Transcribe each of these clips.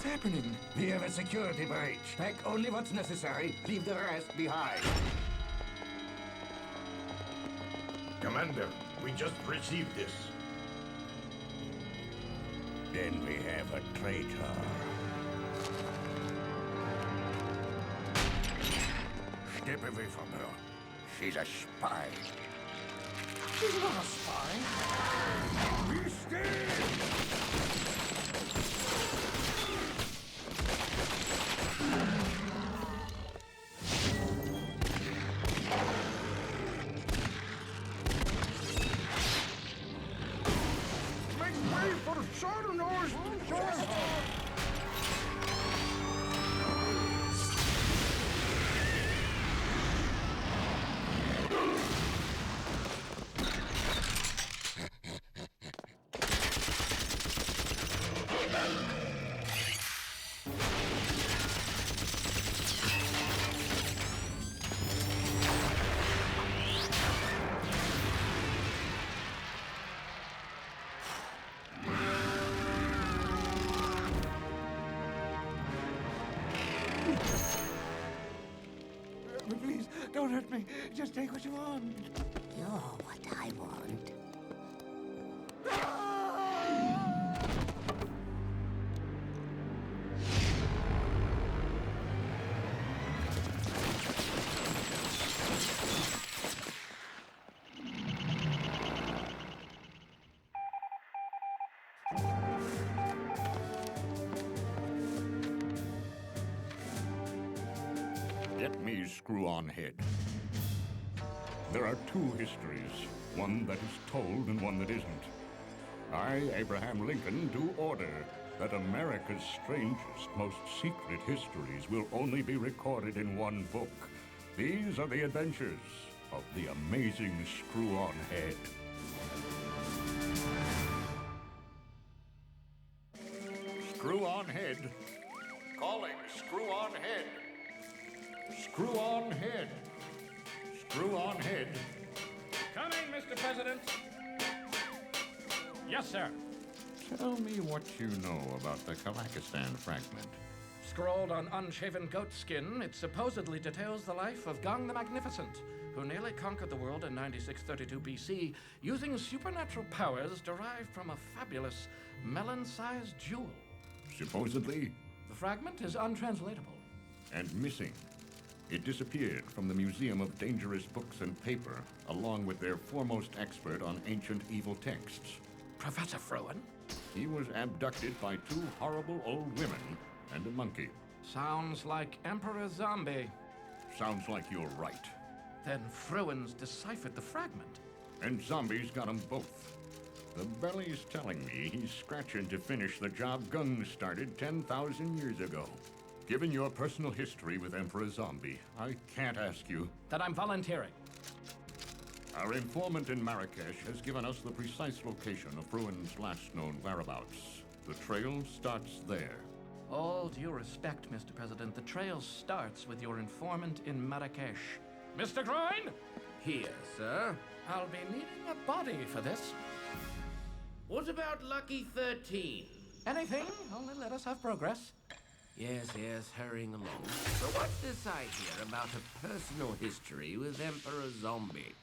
happening? We have a security breach. Pack only what's necessary. Leave the rest behind. Commander, we just received this. Then we have a traitor. Step away from her. She's a spy. She's not a spy. We stand! Make way for Shannon! Please, don't hurt me. Just take what you want. You're what I want. Get me screw-on head. There are two histories, one that is told and one that isn't. I, Abraham Lincoln, do order that America's strangest, most secret histories will only be recorded in one book. These are the adventures of the amazing screw-on head. Screw-on head. Calling screw-on head. Screw-on head. Screw-on head. Coming, Mr. President. Yes, sir. Tell me what you know about the Kazakhstan fragment. Scrawled on unshaven goat skin, it supposedly details the life of Gong the Magnificent, who nearly conquered the world in 9632 BC using supernatural powers derived from a fabulous melon-sized jewel. Supposedly, The fragment is untranslatable. and missing. It disappeared from the Museum of Dangerous Books and Paper, along with their foremost expert on ancient evil texts. Professor Fruin? He was abducted by two horrible old women and a monkey. Sounds like Emperor Zombie. Sounds like you're right. Then Fruin's deciphered the fragment. And zombies got them both. The belly's telling me he's scratching to finish the job Gung started 10,000 years ago. Given your personal history with Emperor Zombie, I can't ask you. That I'm volunteering. Our informant in Marrakesh has given us the precise location of Fruin's last known whereabouts. The trail starts there. All due respect, Mr. President, the trail starts with your informant in Marrakesh. Mr. Groin? Here, sir. I'll be needing a body for this. What about Lucky 13? Anything, only let us have progress. Yes, hurrying along. So what's this I hear about a personal history with Emperor Zombie?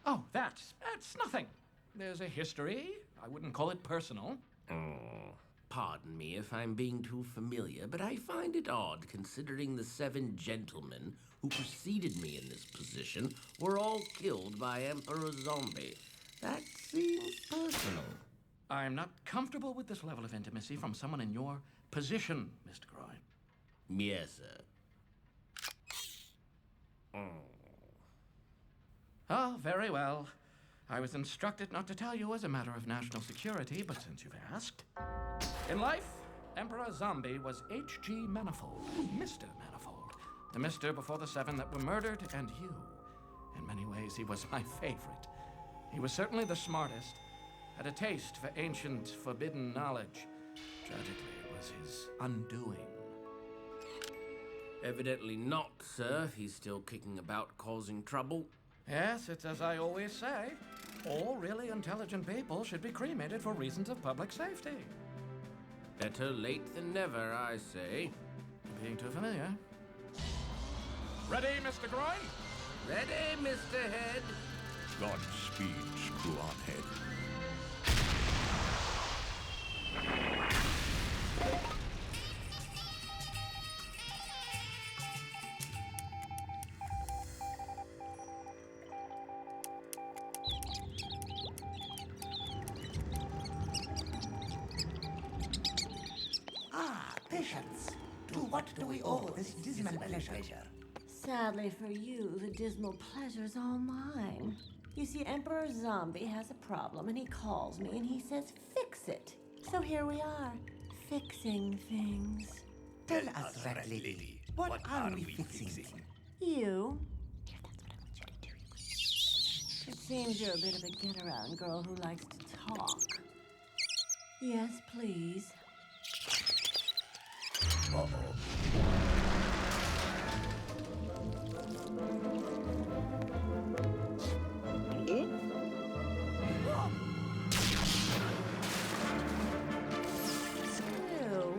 Oh, that's nothing. There's a history. I wouldn't call it personal. Oh, pardon me if I'm being too familiar, but I find it odd considering the 7 gentlemen who preceded me in this position were all killed by Emperor Zombie. That seems personal. I'm not comfortable with this level of intimacy from someone in your position, Mr. Groin. Yes, sir. Oh, very well. I was instructed not to tell you as a matter of national security, but since you've asked. In life, Emperor Zombie was H.G. Manifold, Mr. Manifold. The Mr. before the 7 that were murdered, and you. In many ways, he was my favorite. He was certainly the smartest, had a taste for ancient, forbidden knowledge. Tragically, it was his undoing. Evidently not, sir. He's still kicking about causing trouble. Yes, it's as I always say. All really intelligent people should be cremated for reasons of public safety. Better late than never, I say. Being too familiar. Ready, Mr. Groin? Ready, Mr. Head? Godspeed, screw-on head. Ah, patience. To what do we owe this dismal pleasure? Sadly for you, the dismal pleasure's all mine. You see, Emperor Zombie has a problem, and he calls me and he says, fix it. So here we are, fixing things. Tell us, Rat Lady, what are we fixing? You? Here, that's what I want you to do. It seems you're a bit of a get-around girl who likes to talk. Yes, please. Screw.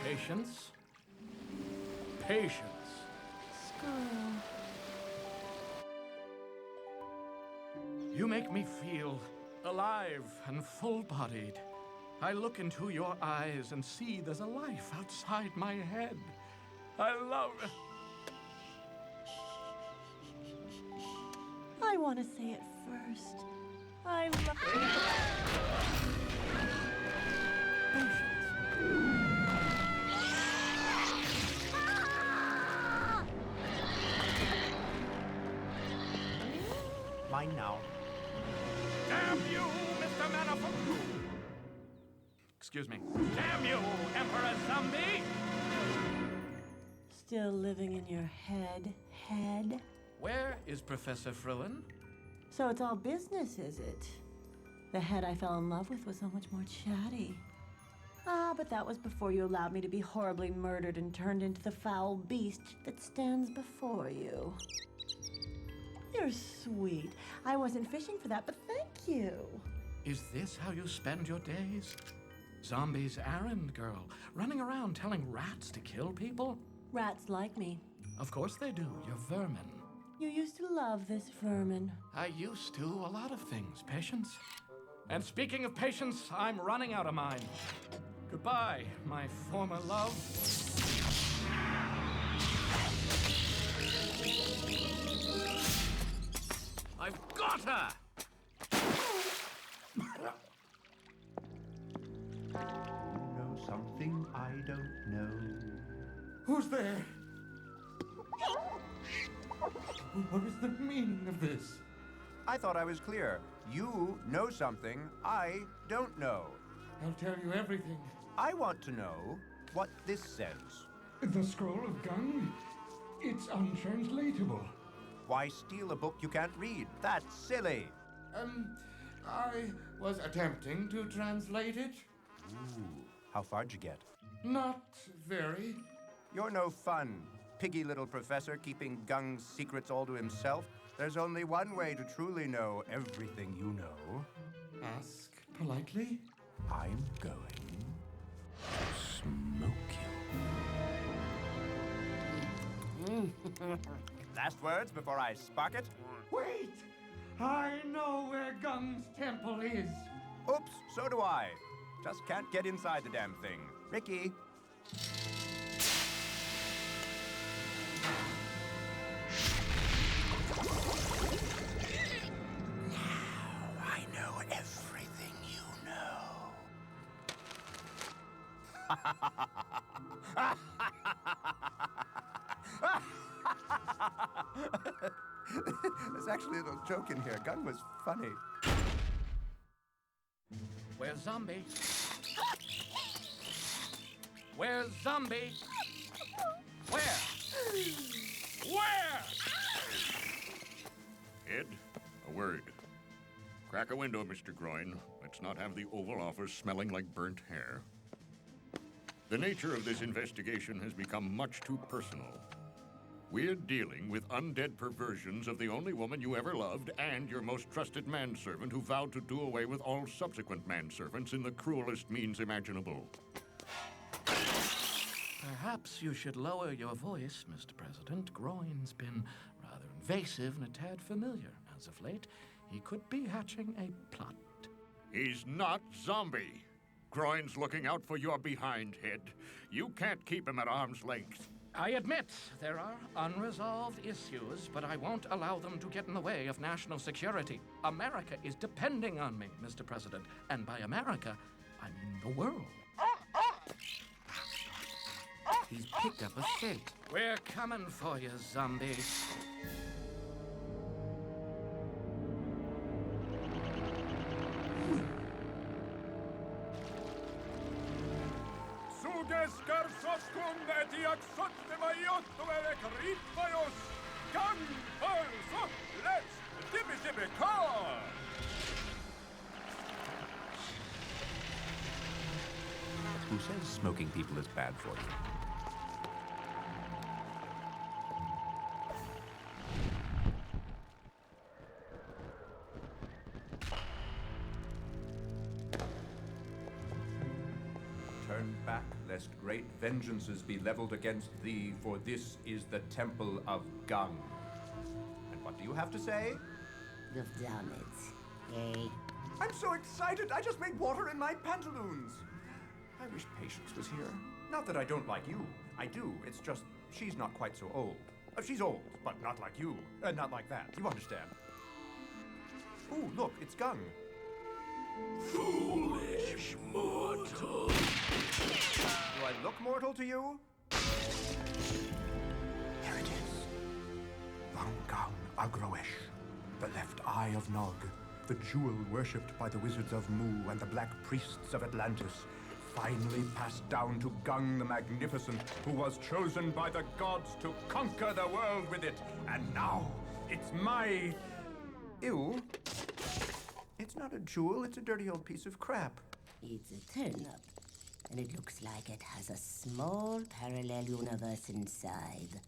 Patience. Patience. Screw. You make me feel alive and full-bodied. I look into your eyes and see there's a life outside my head. I love... I want to say it first. I love... Mine now. Damn you, Mr. Manifold! Excuse me. Damn you, Emperor Zombie! Still living in your head? Where is Professor Fruin? So it's all business, is it? The head I fell in love with was so much more chatty. Ah, but that was before you allowed me to be horribly murdered and turned into the foul beast that stands before you. You're sweet. I wasn't fishing for that, but thank you. Is this how you spend your days? Zombie's errand girl, running around telling rats to kill people? Rats like me. Of course they do. You're vermin. You used to love this vermin. I used to a lot of things, Patience. And speaking of patience, I'm running out of mine. Goodbye, my former love. I've got her! Know something I don't know. Who's there? What is the meaning of this? I thought I was clear. You know something I don't know. I'll tell you everything. I want to know what this says. The scroll of Gung? It's untranslatable. Why steal a book you can't read? That's silly. I was attempting to translate it. Ooh, how far'd you get? Not very. You're no fun. Piggy little professor keeping Gung's secrets all to himself. There's only one way to truly know everything you know. Ask politely. I'm going to smoke you. Last words before I spark it? Wait! I know where Gung's temple is. Oops, so do I. Just can't get inside the damn thing. Ricky. Now I know everything you know. There's actually a little joke in here. Gung was funny. Where's Zombie? Where's Zombie? Where? Where? Ed, a word. Crack a window, Mr. Groin. Let's not have the Oval Office smelling like burnt hair. The nature of this investigation has become much too personal. We're dealing with undead perversions of the only woman you ever loved and your most trusted manservant who vowed to do away with all subsequent manservants in the cruelest means imaginable. Perhaps you should lower your voice, Mr. President. Groin's been rather invasive and a tad familiar as of late. He could be hatching a plot. He's not zombie. Groin's looking out for your behind, Head. You can't keep him at arm's length. I admit there are unresolved issues, but I won't allow them to get in the way of national security. America is depending on me, Mr. President. And by America, I mean the world. He's picked up a scent. We're coming for you, zombie. Suges garsoskun etiak sottevaiottuele krippajos. Gang also, let's dibby car. Who says smoking people is bad for you? Turn back, lest great vengeances be leveled against thee, for this is the temple of Gung. And what do you have to say? You've done it. Yay. I'm so excited, I just made water in my pantaloons. I wish Patience was here. Not that I don't like you. I do. It's just she's not quite so old. She's old, but not like you. Not like that. You understand. Ooh, look, it's Gung. Foolish mortal. Do I look mortal to you? Here it is. Vulkan Agroesh, the left eye of Nog, the jewel worshipped by the wizards of Mu and the black priests of Atlantis, finally passed down to Gung the Magnificent, who was chosen by the gods to conquer the world with it. And now, it's my... Ew. It's not a jewel, it's a dirty old piece of crap. It's a turnip, and it looks like it has a small parallel universe inside.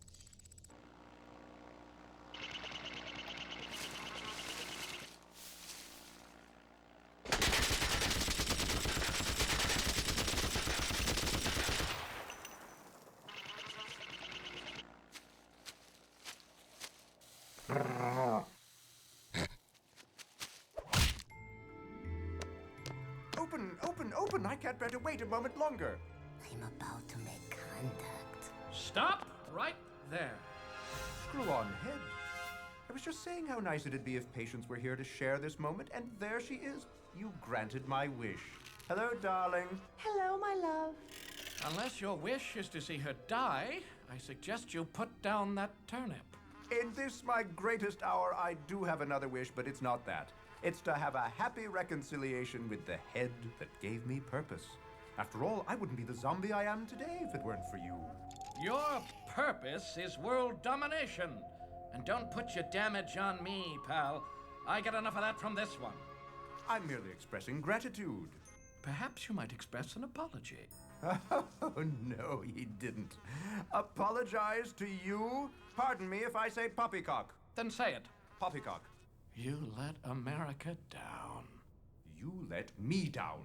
Open! I can't bear to wait a moment longer. I'm about to make contact. Stop right there. Screw on, Head. I was just saying how nice it'd be if Patience were here to share this moment, and there she is. You granted my wish. Hello, darling. Hello, my love. Unless your wish is to see her die, I suggest you put down that turnip. In this, my greatest hour, I do have another wish, but it's not that. It's to have a happy reconciliation with the head that gave me purpose. After all, I wouldn't be the zombie I am today if it weren't for you. Your purpose is world domination. And don't put your damage on me, pal. I get enough of that from this one. I'm merely expressing gratitude. Perhaps you might express an apology. Oh, no, he didn't. Apologize to you? Pardon me if I say poppycock. Then say it. Poppycock. You let America down. You let me down.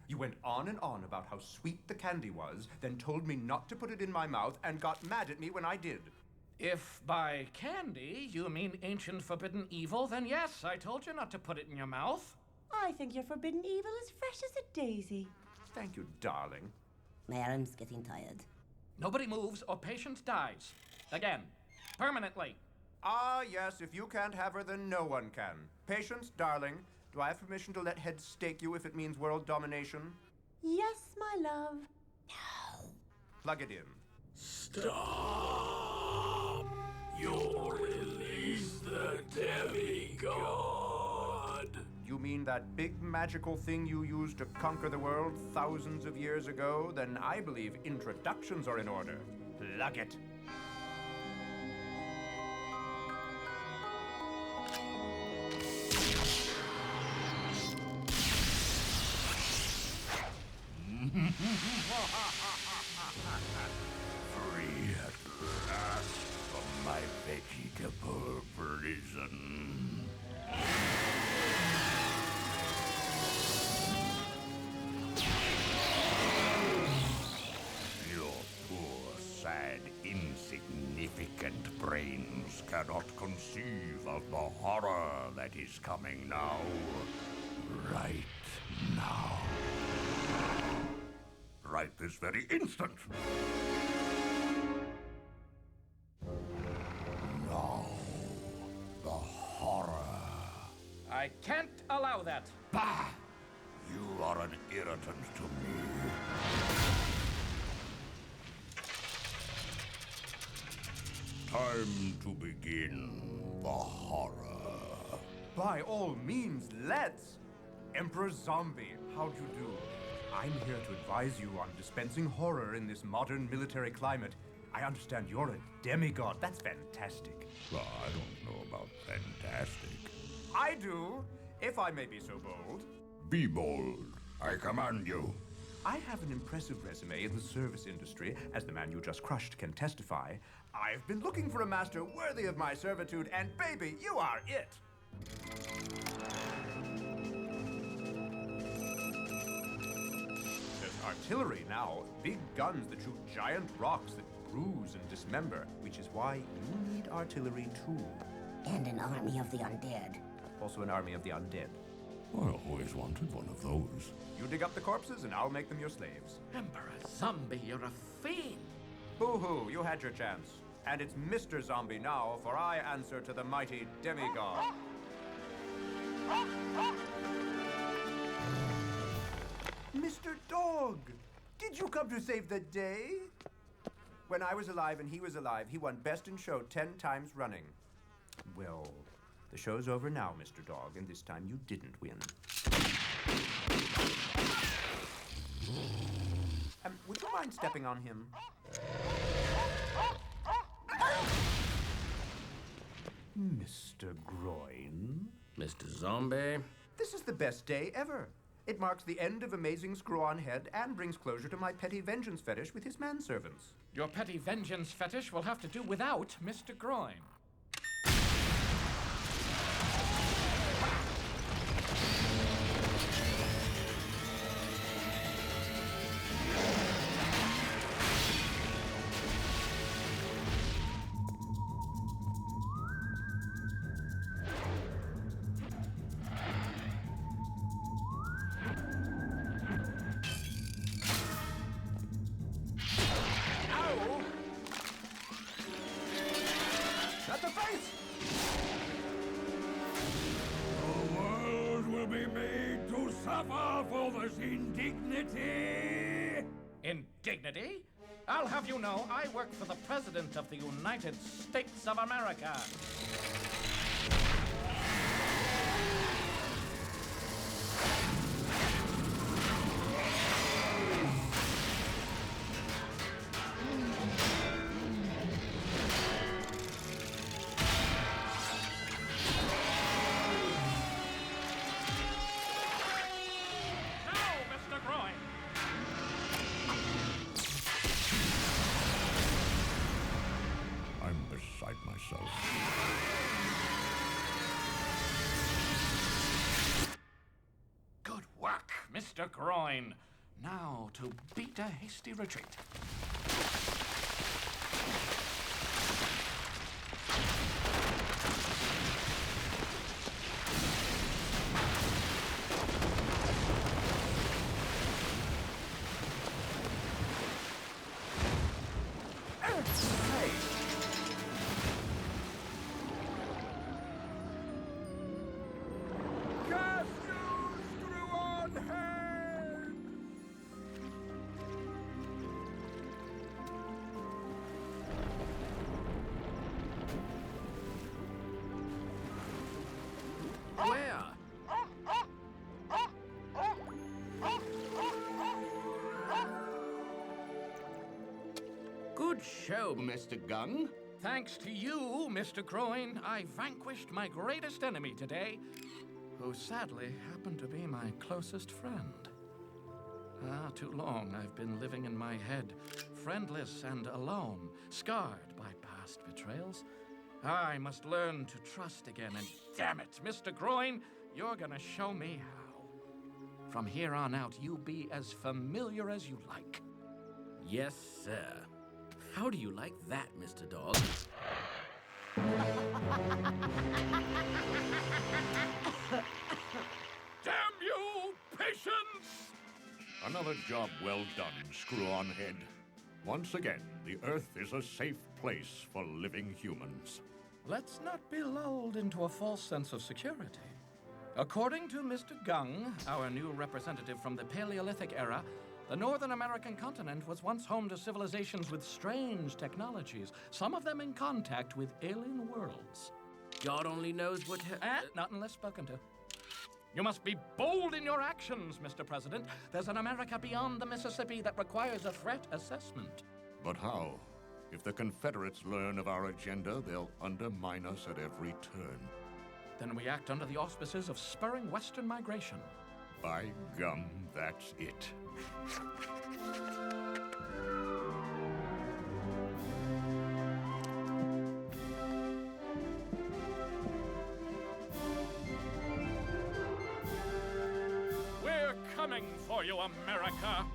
You went on and on about how sweet the candy was, then told me not to put it in my mouth and got mad at me when I did. If by candy you mean ancient forbidden evil, then yes, I told you not to put it in your mouth. I think your forbidden evil is fresh as a daisy. Thank you, darling. My arm's getting tired. Nobody moves or Patience dies. Again. Permanently. Ah, yes, if you can't have her, then no one can. Patience, darling, do I have permission to let Head stake you if it means world domination? Yes, my love. Plug it in. Stop! You'll release the demigod. You mean that big magical thing you used to conquer the world thousands of years ago? Then I believe introductions are in order. Plug it. Free at last from my vegetable prison. Your poor brains cannot conceive of the horror that is coming now. Right now. Right this very instant. Now, the horror. I can't allow that. Bah! You are an irritant to me. Time to begin the horror. By all means, let's! Emperor Zombie, how'd you do? I'm here to advise you on dispensing horror in this modern military climate. I understand you're a demigod. That's fantastic. Well, I don't know about fantastic. I do, if I may be so bold. Be bold. I command you. I have an impressive resume in the service industry, as the man you just crushed can testify. I've been looking for a master worthy of my servitude, and baby, you are it! There's artillery now, big guns that shoot giant rocks that bruise and dismember, which is why you need artillery too. And an army of the undead. Also an army of the undead. I always wanted one of those. You dig up the corpses and I'll make them your slaves. Emperor Zombie, you're a fiend. Boo-hoo, you had your chance. And it's Mr. Zombie now, for I answer to the mighty demigod. Mr. Dog, did you come to save the day? When I was alive and he was alive, he won Best in Show 10 times running. Well, the show's over now, Mr. Dog, and this time you didn't win. Would you mind stepping on him? Mr. Groin? Mr. Zombie? This is the best day ever. It marks the end of Amazing Screw-On Head and brings closure to my petty vengeance fetish with his manservants. Your petty vengeance fetish will have to do without Mr. Groin. Indignity? I'll have you know, I work for the President of the United States of America. Mr. Groin. Now to beat a hasty retreat. Good show, Mr. Gung. Thanks to you, Mr. Groin, I vanquished my greatest enemy today, who sadly happened to be my closest friend. Too long I've been living in my head, friendless and alone, scarred by past betrayals. I must learn to trust again, and damn it, Mr. Groin, you're gonna show me how. From here on out, you be as familiar as you like. Yes, sir. How do you like that, Mr. Dog? Damn you, patience! Another job well done, screw-on head. Once again, the Earth is a safe place for living humans. Let's not be lulled into a false sense of security. According to Mr. Gung, our new representative from the Paleolithic era, the Northern American continent was once home to civilizations with strange technologies, some of them in contact with alien worlds. God only knows what... Not unless spoken to. You must be bold in your actions, Mr. President. There's an America beyond the Mississippi that requires a threat assessment. But how? If the Confederates learn of our agenda, they'll undermine us at every turn. Then we act under the auspices of spurring Western migration. By gum, that's it. We're coming for you, America!